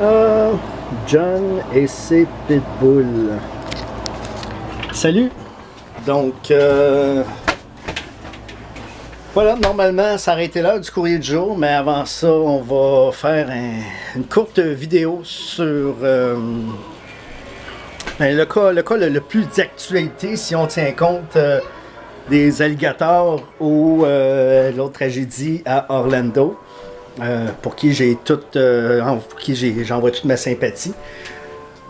Ah, John et ses pitbulls. Salut! Donc, voilà, normalement, ça aurait été l'heure du courrier du jour, mais avant ça, on va faire une courte vidéo sur le cas le plus d'actualité, si on tient compte des alligators ou l'autre tragédie à Orlando. Pour qui j'ai pour qui j'envoie toute ma sympathie.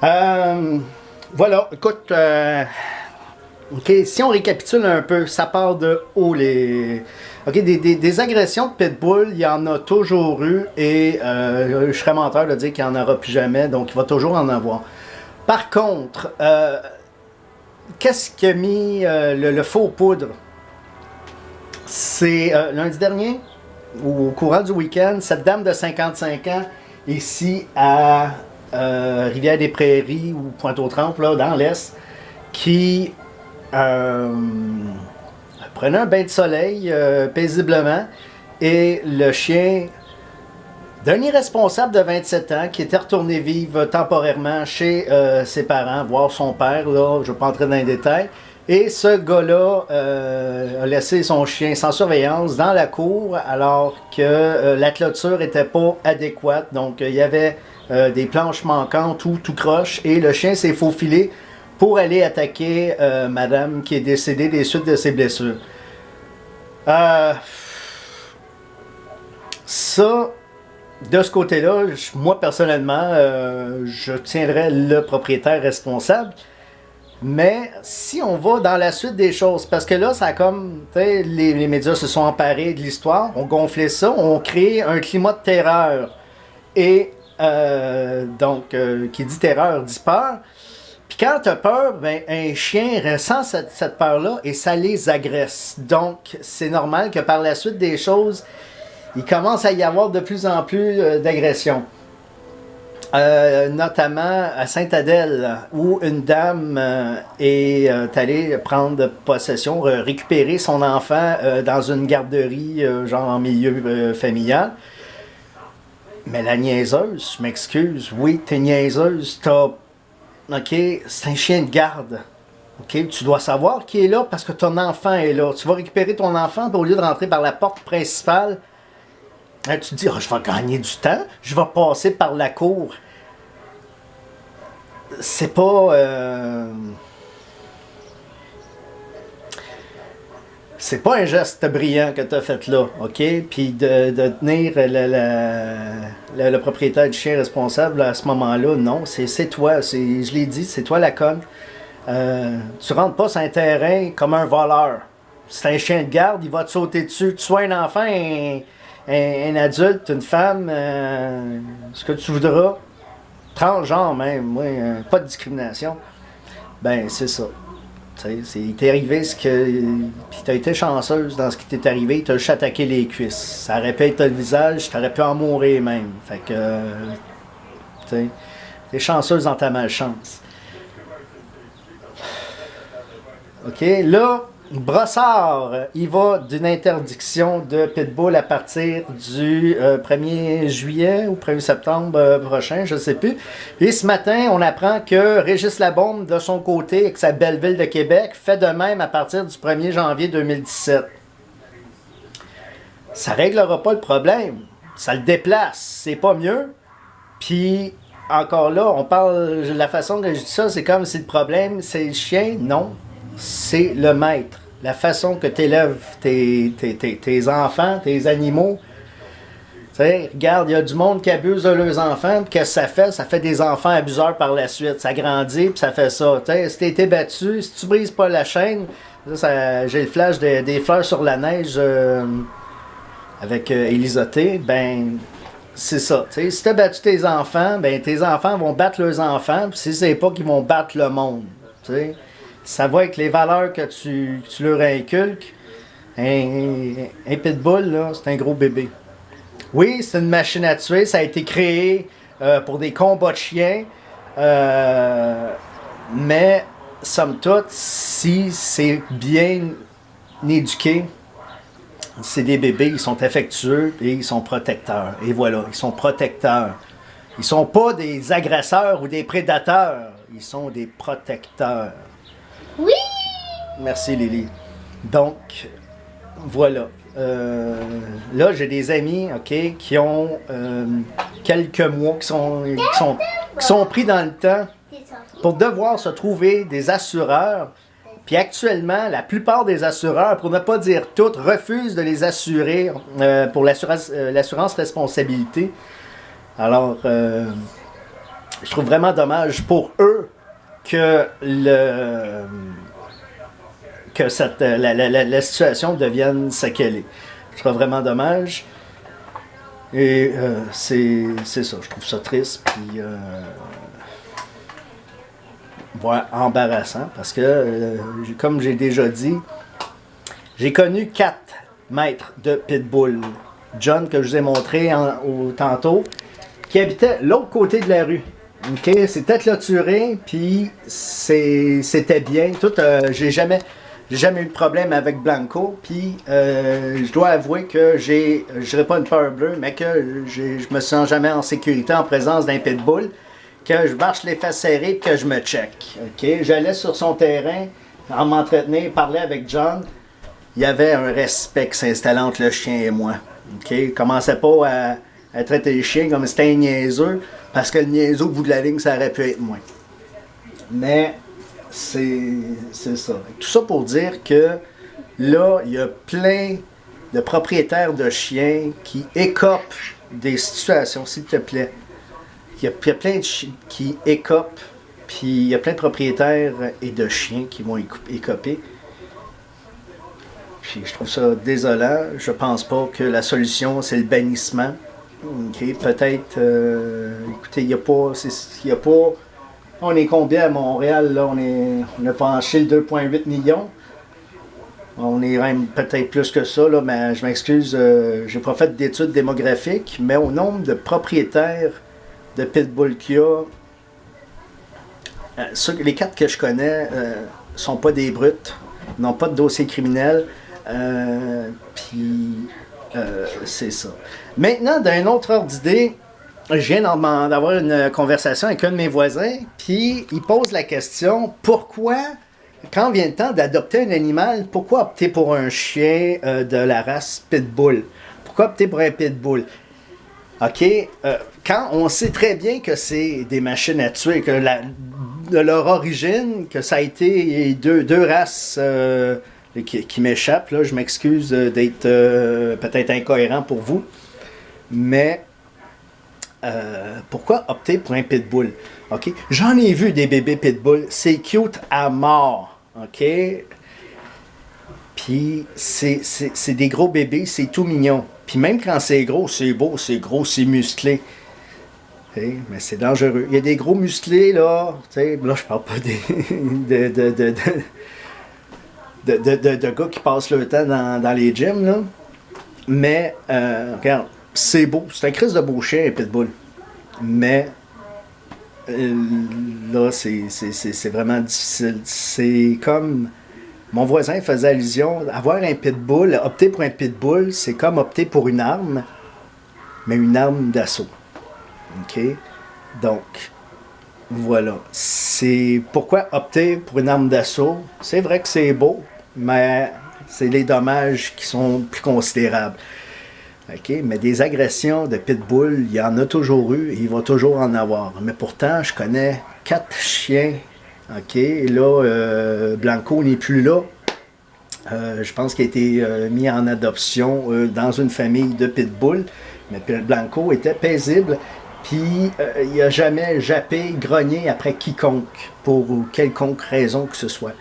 Voilà, écoute, ok, si on récapitule un peu, ça part de haut des agressions de pitbull, il y en a toujours eu et je serais menteur de dire qu'il n'y en aura plus jamais, donc il va toujours en avoir. Par contre, qu'est-ce qui a mis le faux poudre? C'est lundi dernier, au courant du week-end, cette dame de 55 ans, ici à Rivière-des-Prairies ou Pointe-aux-Trembles, là, dans l'Est, qui prenait un bain de soleil paisiblement et le chien d'un irresponsable de 27 ans qui était retourné vivre temporairement chez ses parents, voir son père, là, je ne vais pas entrer dans les détails. Et ce gars-là a laissé son chien sans surveillance dans la cour alors que la clôture n'était pas adéquate. Donc il y avait des planches manquantes ou tout croche et le chien s'est faufilé pour aller attaquer madame qui est décédée des suites de ses blessures. Ça, de ce côté-là, moi personnellement, je tiendrais le propriétaire responsable. Mais si on va dans la suite des choses, parce que là, ça a comme, les médias se sont emparés de l'histoire, ont gonflé ça, ont créé un climat de terreur. Et donc, qui dit terreur dit peur. Puis quand tu as peur, ben, un chien ressent cette peur-là et ça les agresse. Donc, c'est normal que par la suite des choses, il commence à y avoir de plus en plus d'agressions. Notamment à Sainte-Adèle, où une dame est allée prendre possession, récupérer son enfant dans une garderie, genre en milieu familial. Mais la niaiseuse, je m'excuse, oui, t'es niaiseuse, ok, c'est un chien de garde. Ok, tu dois savoir qui est là parce que ton enfant est là. Tu vas récupérer ton enfant, au lieu de rentrer par la porte principale, tu te dis, oh, je vais gagner du temps, je vais passer par la cour. C'est pas... c'est pas un geste brillant que tu as fait là, ok? Puis de tenir le propriétaire du chien responsable à ce moment-là, non, c'est toi, je l'ai dit, c'est toi la conne. Tu rentres pas sur un terrain comme un voleur. C'est un chien de garde, il va te sauter dessus. Que tu sois un enfant, un adulte, une femme, ce que tu voudras, transgenre même, oui, pas de discrimination. Ben, c'est ça. Il t'est arrivé ce que. Puis t'as été chanceuse dans ce qui t'est arrivé, t'as juste attaqué les cuisses. Ça aurait pu être le visage, t'aurais pu en mourir même. Fait que. Tu sais, t'es chanceuse dans ta malchance. OK, là, Brossard, il va d'une interdiction de pitbull à partir du 1er juillet ou 1er septembre prochain, je ne sais plus. Et ce matin, on apprend que Régis Labaume, de son côté, avec sa belle ville de Québec, fait de même à partir du 1er janvier 2017. Ça ne réglera pas le problème. Ça le déplace. C'est pas mieux. Puis, encore là, on parle, la façon que je dis ça, c'est comme si le problème, c'est le chien. Non, c'est le maître. La façon que tu élèves tes enfants, tes animaux. Tu sais, regarde, il y a du monde qui abuse de leurs enfants, puis qu'est-ce que ça fait? Ça fait des enfants abuseurs par la suite. Ça grandit, puis ça fait ça. Tu sais, si tu été battu, si tu brises pas la chaîne, j'ai le flash des fleurs sur la neige avec Élisoté, ben, c'est ça. Tu sais, si tu as battu tes enfants, ben, tes enfants vont battre leurs enfants, puis si c'est pas qu'ils vont battre le monde. Tu sais. Ça va avec les valeurs que tu leur inculques. Un pitbull, là, c'est un gros bébé. Oui, c'est une machine à tuer. Ça a été créé pour des combats de chiens. Mais, somme toute, si c'est bien éduqué, c'est des bébés, ils sont affectueux et ils sont protecteurs. Et voilà, ils sont protecteurs. Ils sont pas des agresseurs ou des prédateurs. Ils sont des protecteurs. Oui! Merci, Lily. Donc, voilà. Là, j'ai des amis, OK, qui ont quelques mois, qui sont pris dans le temps pour devoir se trouver des assureurs. Puis actuellement, la plupart des assureurs, pour ne pas dire toutes, refusent de les assurer pour l'assurance responsabilité. Alors, je trouve vraiment dommage pour eux que la situation devienne ce qu'elle est. Je trouve vraiment dommage. Et c'est ça, je trouve ça triste. Puis, ouais, embarrassant. Parce que, comme j'ai déjà dit, j'ai connu 4 maîtres de pitbull. John, que je vous ai montré tantôt, qui habitait l'autre côté de la rue. OK? C'était clôturé, puis c'était bien. J'ai jamais eu de problème avec Blanco, puis je dois avouer que je dirais pas une peur bleue, mais que je me sens jamais en sécurité en présence d'un pitbull, que je marche les fesses serrées, puis que je me check. OK? J'allais sur son terrain, en m'entretenir, parler avec John. Il y avait un respect qui s'installait entre le chien et moi. OK? Il commençait pas à traiter le chien comme si c'était un niaiseux, parce que le niaiseux au bout de la ligne, ça aurait pu être moi. Mais c'est ça. Tout ça pour dire que là, il y a plein de propriétaires de chiens qui écopent des situations, s'il te plaît. Il y a plein de chiens qui écopent, puis il y a plein de propriétaires et de chiens qui vont écoper. Puis je trouve ça désolant. Je pense pas que la solution, c'est le bannissement. OK, peut-être, écoutez, il n'y a pas, on est combien à Montréal, là? On a franchi le 2,8 millions. On est même peut-être plus que ça, là, mais je m'excuse, j'ai pas fait d'études démographiques, mais au nombre de propriétaires de pitbull qu'il y a, les 4 que je connais sont pas des brutes, n'ont pas de dossier criminel, puis c'est ça. Maintenant, d'un autre ordre d'idée, je viens d'avoir une conversation avec un de mes voisins, puis il pose la question, pourquoi, quand vient le temps d'adopter un animal, pourquoi opter pour un chien de la race pitbull? Pourquoi opter pour un pitbull? OK, quand on sait très bien que c'est des machines à tuer, que de leur origine, que ça a été deux races qui m'échappent, là, je m'excuse d'être peut-être incohérent pour vous, mais pourquoi opter pour un pitbull? OK? J'en ai vu des bébés pitbull, c'est cute à mort, OK? Puis c'est des gros bébés, c'est tout mignon. Puis même quand c'est gros, c'est beau, c'est gros, c'est musclé. T'sais, mais c'est dangereux. Il y a des gros musclés, là. Là, je parle pas de gars qui passent leur temps dans les gyms, là. Mais, regarde, c'est beau. C'est un crise de beau chien, un pitbull. Mais, là, c'est vraiment difficile. C'est comme... Mon voisin faisait allusion, avoir un pitbull, opter pour un pitbull, c'est comme opter pour une arme, mais une arme d'assaut. OK? Donc, voilà. C'est pourquoi opter pour une arme d'assaut. C'est vrai que c'est beau, mais c'est les dommages qui sont plus considérables. OK? Mais des agressions de pitbull, il y en a toujours eu et il va toujours en avoir. Mais pourtant, je connais 4 chiens. OK? Et là, Blanco n'est plus là. Je pense qu'il a été mis en adoption dans une famille de pitbull. Mais Blanco était paisible. Puis, il n'a jamais jappé, grogné après quiconque, pour quelconque raison que ce soit.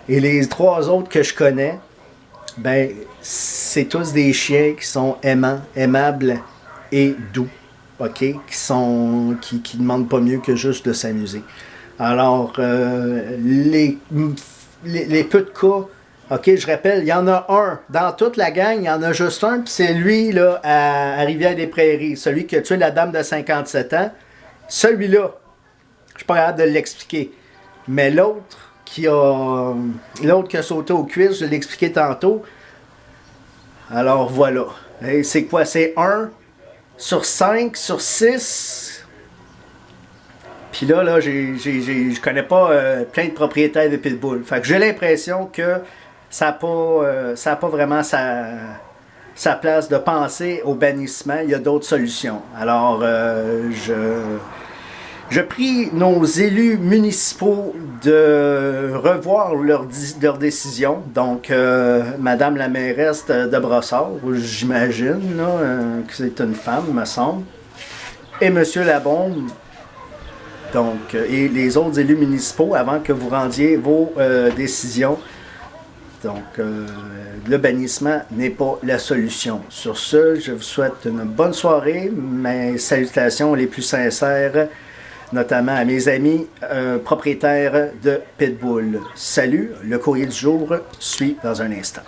Et les 3 autres que je connais, ben, c'est tous des chiens qui sont aimants, aimables et doux. OK? Qui demandent pas mieux que juste de s'amuser. Alors, les peu de cas, OK, je rappelle, il y en a un. Dans toute la gang, il y en a juste un, puis c'est lui, là, à Rivière-des-Prairies, celui qui a tué la dame de 57 ans. Celui-là, je suis pas capable de l'expliquer. Mais l'autre qui a sauté aux cuisses, je l'ai expliqué tantôt. Alors, voilà. C'est quoi? C'est 1 sur 5, sur 6... Puis là, je connais pas plein de propriétaires de pitbull. Fait que j'ai l'impression que ça n'a pas vraiment sa place de penser au bannissement. Il y a d'autres solutions. Alors, je prie nos élus municipaux de revoir leur décision. Donc, Madame la mairesse de Brossard, j'imagine que c'est une femme, me semble, et Monsieur Labombe, donc, et les autres élus municipaux, avant que vous rendiez vos décisions. Donc, le bannissement n'est pas la solution. Sur ce, je vous souhaite une bonne soirée. Mes salutations les plus sincères, notamment à mes amis propriétaires de Pitbull. Salut, le courrier du jour suit dans un instant.